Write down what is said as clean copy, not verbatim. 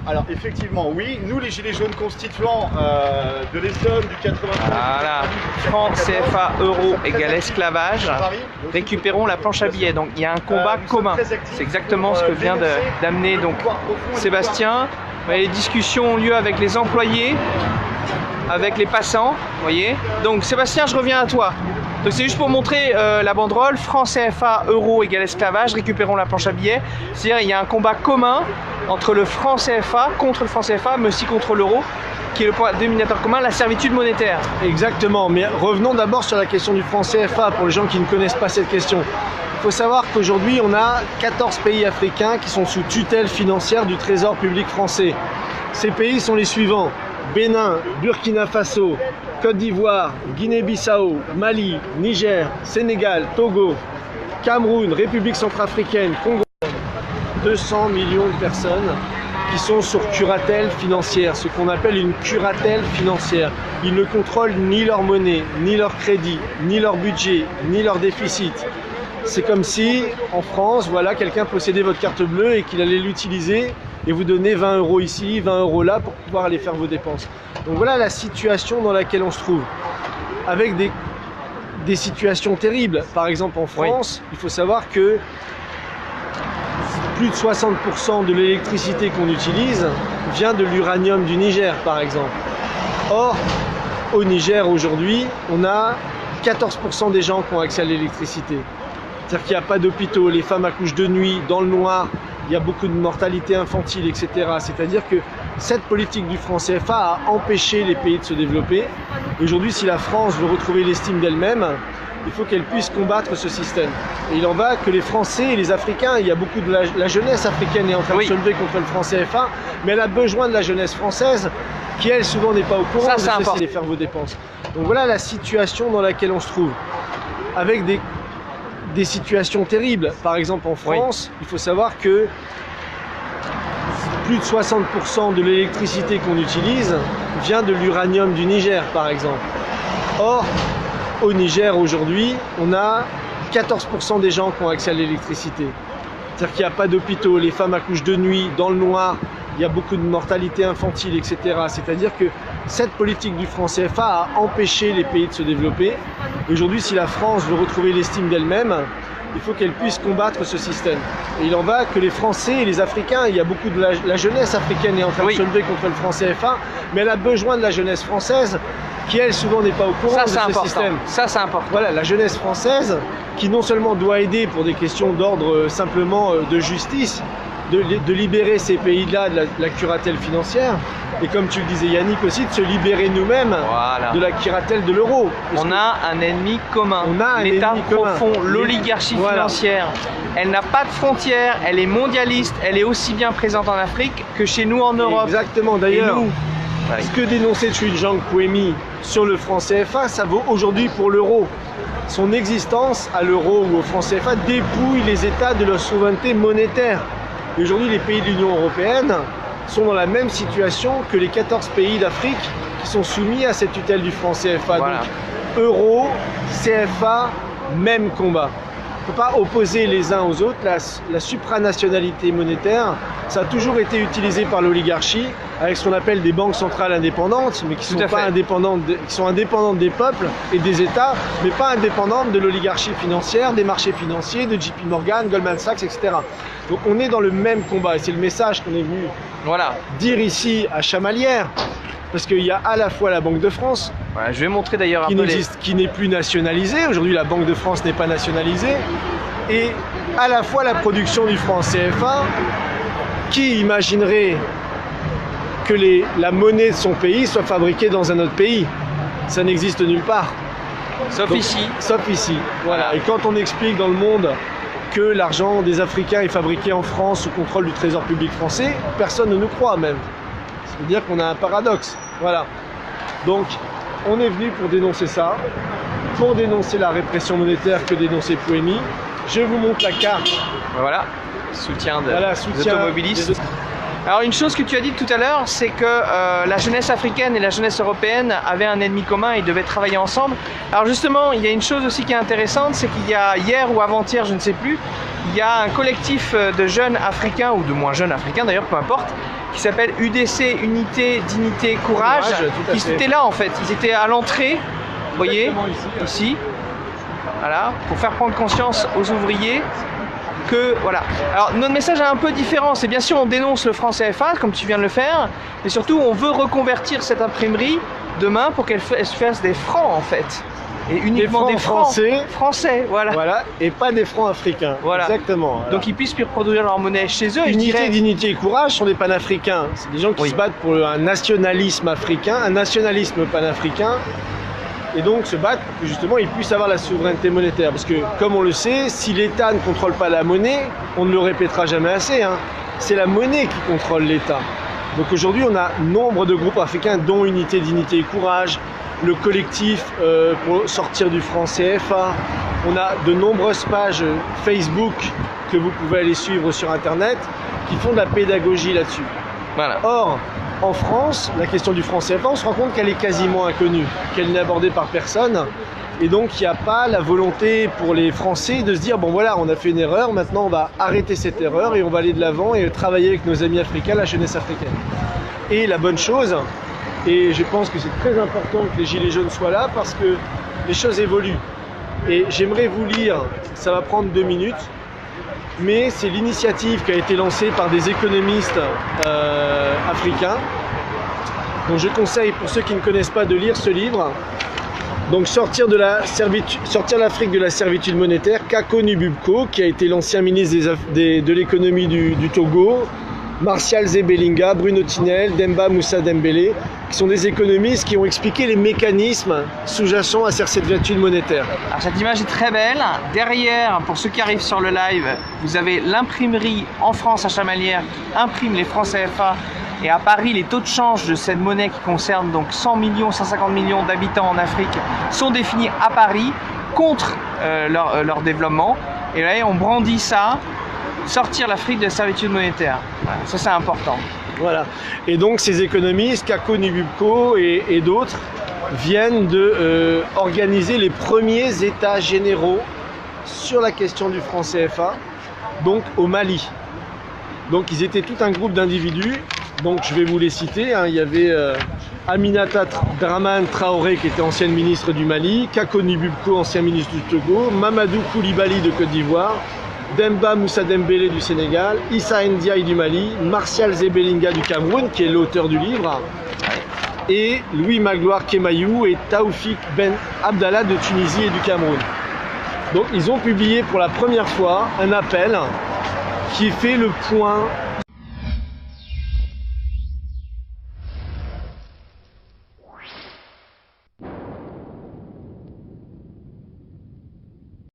Alors effectivement, oui, nous les Gilets jaunes constituants de l'Essonne, du 93... Voilà, franc CFA euro égale esclavage, récupérons la planche à billets. Donc il y a un combat commun, c'est exactement ce que vient d'amener donc Sébastien. Les discussions ont lieu avec les employés, avec les passants, vous voyez. Donc Sébastien, je reviens à toi. Donc c'est juste pour montrer la banderole, franc CFA euro égale esclavage, récupérons la planche à billets. C'est-à-dire il y a un combat commun entre le franc CFA contre le franc CFA, mais aussi contre l'euro, qui est le point dénominateur commun, la servitude monétaire. Exactement, mais revenons d'abord sur la question du franc CFA, pour les gens qui ne connaissent pas cette question. Il faut savoir qu'aujourd'hui, on a 14 pays africains qui sont sous tutelle financière du Trésor public français. Ces pays sont les suivants: Bénin, Burkina Faso, Côte d'Ivoire, Guinée-Bissau, Mali, Niger, Sénégal, Togo, Cameroun, République centrafricaine, Congo. 200 millions de personnes qui sont sur curatelle financière, ce qu'on appelle une curatelle financière. Ils ne contrôlent ni leur monnaie, ni leur crédit, ni leur budget, ni leur déficit. C'est comme si, en France, voilà, quelqu'un possédait votre carte bleue et qu'il allait l'utiliser et vous donner 20 € ici, 20 € là pour pouvoir aller faire vos dépenses. Donc voilà la situation dans laquelle on se trouve. Avec des situations terribles. Par exemple, en France, il faut savoir que plus de 60% de l'électricité qu'on utilise vient de l'uranium du Niger, par exemple. Or, au Niger, aujourd'hui, on a 14% des gens qui ont accès à l'électricité. C'est-à-dire qu'il n'y a pas d'hôpitaux, les femmes accouchent de nuit, dans le noir, il y a beaucoup de mortalité infantile, etc. C'est-à-dire que cette politique du franc CFA a empêché les pays de se développer. Aujourd'hui, si la France veut retrouver l'estime d'elle-même, il faut qu'elle puisse combattre ce système. Et il en va que les Français et les Africains, il y a beaucoup de la jeunesse africaine est en train de se lever contre le franc CFA, mais elle a besoin de la jeunesse française qui, elle, souvent n'est pas au courant de cesser de faire vos dépenses. Donc voilà la situation dans laquelle on se trouve. Avec des situations terribles. Par exemple, en France, il faut savoir que plus de 60% de l'électricité qu'on utilise vient de l'uranium du Niger, par exemple. Or, au Niger, aujourd'hui, on a 14% des gens qui ont accès à l'électricité. C'est-à-dire qu'il n'y a pas d'hôpitaux, les femmes accouchent de nuit, dans le noir, il y a beaucoup de mortalité infantile, etc. C'est-à-dire que cette politique du franc CFA a empêché les pays de se développer. Aujourd'hui, si la France veut retrouver l'estime d'elle-même, il faut qu'elle puisse combattre ce système. Et il en va que les Français et les Africains, il y a beaucoup de la jeunesse africaine est en train de se lever contre le franc CFA, mais elle a besoin de la jeunesse française qui, elle, souvent n'est pas au courant de ce système. Ça, c'est important. Voilà, la jeunesse française qui non seulement doit aider pour des questions d'ordre simplement de justice, de libérer ces pays-là de la curatelle financière, et comme tu le disais Yannick aussi, de se libérer nous-mêmes de la curatelle de l'euro. On a un ennemi commun, l'État profond, l'oligarchie financière. Elle n'a pas de frontières, elle est mondialiste, elle est aussi bien présente en Afrique que chez nous en Europe. Exactement, d'ailleurs. Ce que dénonçait Tshujang Puemi sur le franc CFA, ça vaut aujourd'hui pour l'euro. Son existence à l'euro ou au franc CFA dépouille les États de leur souveraineté monétaire. Et aujourd'hui, les pays de l'Union européenne sont dans la même situation que les 14 pays d'Afrique qui sont soumis à cette tutelle du franc CFA. Voilà. Donc, euro, CFA, même combat. On ne peut pas opposer les uns aux autres. La supranationalité monétaire, ça a toujours été utilisé par l'oligarchie avec ce qu'on appelle des banques centrales indépendantes, mais qui sont pas indépendantes, qui sont indépendantes des peuples et des États, mais pas indépendantes de l'oligarchie financière, des marchés financiers, de JP Morgan, Goldman Sachs, etc. Donc on est dans le même combat et c'est le message qu'on est venu dire ici à Chamalières. Parce qu'il y a à la fois la Banque de France, je vais montrer d'ailleurs qui n'est plus nationalisée. Aujourd'hui, la Banque de France n'est pas nationalisée. Et à la fois la production du franc CFA, qui imaginerait que la monnaie de son pays soit fabriquée dans un autre pays? Ça n'existe nulle part. Sauf ici. Sauf ici. Voilà. Et quand on explique dans le monde que l'argent des Africains est fabriqué en France sous contrôle du Trésor public français, personne ne nous croit même. Ça veut dire qu'on a un paradoxe. Voilà. Donc, on est venu pour dénoncer ça, pour dénoncer la répression monétaire que dénonçait Puemi. Je vous montre la carte. Voilà, soutien des automobilistes. Alors une chose que tu as dit tout à l'heure, c'est que la jeunesse africaine et la jeunesse européenne avaient un ennemi commun et devaient travailler ensemble. Alors justement, il y a une chose aussi qui est intéressante, c'est qu'il y a hier ou avant-hier, je ne sais plus, il y a un collectif de jeunes africains, ou de moins jeunes africains d'ailleurs, peu importe, qui s'appelle UDC, Unité, Dignité, Courage. Ils étaient là en fait, ils étaient à l'entrée, vous voyez, ici, voilà, pour faire prendre conscience aux ouvriers que, voilà. Alors notre message est un peu différent, c'est bien sûr on dénonce le franc CFA, comme tu viens de le faire, mais surtout on veut reconvertir cette imprimerie demain pour qu'elle se fasse des francs en fait. Et uniquement des francs français, voilà. Voilà, et pas des francs africains. Voilà. Exactement. Voilà. Donc ils puissent produire leur monnaie chez eux. Unité, dignité et courage sont des panafricains. C'est des gens qui se battent pour un nationalisme africain, un nationalisme panafricain. Et donc se battent pour que justement ils puissent avoir la souveraineté monétaire. Parce que comme on le sait, si l'État ne contrôle pas la monnaie, on ne le répétera jamais assez, hein, c'est la monnaie qui contrôle l'État. Donc aujourd'hui on a nombre de groupes africains dont Unité, dignité et courage, le collectif pour sortir du franc CFA. On a de nombreuses pages Facebook que vous pouvez aller suivre sur internet qui font de la pédagogie là-dessus. Voilà. Or, en France, la question du franc CFA, on se rend compte qu'elle est quasiment inconnue, qu'elle n'est abordée par personne. Et donc, il n'y a pas la volonté pour les Français de se dire, bon voilà, on a fait une erreur, maintenant on va arrêter cette erreur et on va aller de l'avant et travailler avec nos amis africains, la jeunesse africaine. Et la bonne chose, et je pense que c'est très important que les Gilets jaunes soient là parce que les choses évoluent. Et j'aimerais vous lire, ça va prendre 2 minutes, mais c'est l'initiative qui a été lancée par des économistes africains. Donc je conseille pour ceux qui ne connaissent pas de lire ce livre. Donc sortir l'Afrique de la servitude monétaire, Kako Nububko, qui a été l'ancien ministre de l'économie du Togo, Martial Zebelinga, Bruno Tinel, Demba Moussa Dembélé, qui sont des économistes qui ont expliqué les mécanismes sous-jacents à cette servitude monétaire. Alors cette image est très belle. Derrière, pour ceux qui arrivent sur le live, vous avez l'imprimerie en France à Chamalières qui imprime les francs CFA. Et à Paris, les taux de change de cette monnaie qui concerne donc 100 millions, 150 millions d'habitants en Afrique sont définis à Paris contre leur développement. Et là, on brandit ça. Sortir l'Afrique de la servitude monétaire. Voilà, ça c'est important. Voilà. Et donc ces économistes, Kako Nububko et d'autres, viennent de organiser les premiers états généraux sur la question du franc CFA, donc au Mali. Donc ils étaient tout un groupe d'individus, donc je vais vous les citer, hein. Il y avait Aminata Dramane Traoré qui était ancienne ministre du Mali, Kako Nububko, ancien ministre du Togo, Mamadou Koulibaly de Côte d'Ivoire, Demba Moussa Dembélé du Sénégal, Issa Ndiaye du Mali, Martial Zebelinga du Cameroun, qui est l'auteur du livre, et Louis Magloire Kemayou et Taoufik Ben Abdallah de Tunisie et du Cameroun. Donc ils ont publié pour la première fois un appel qui fait le point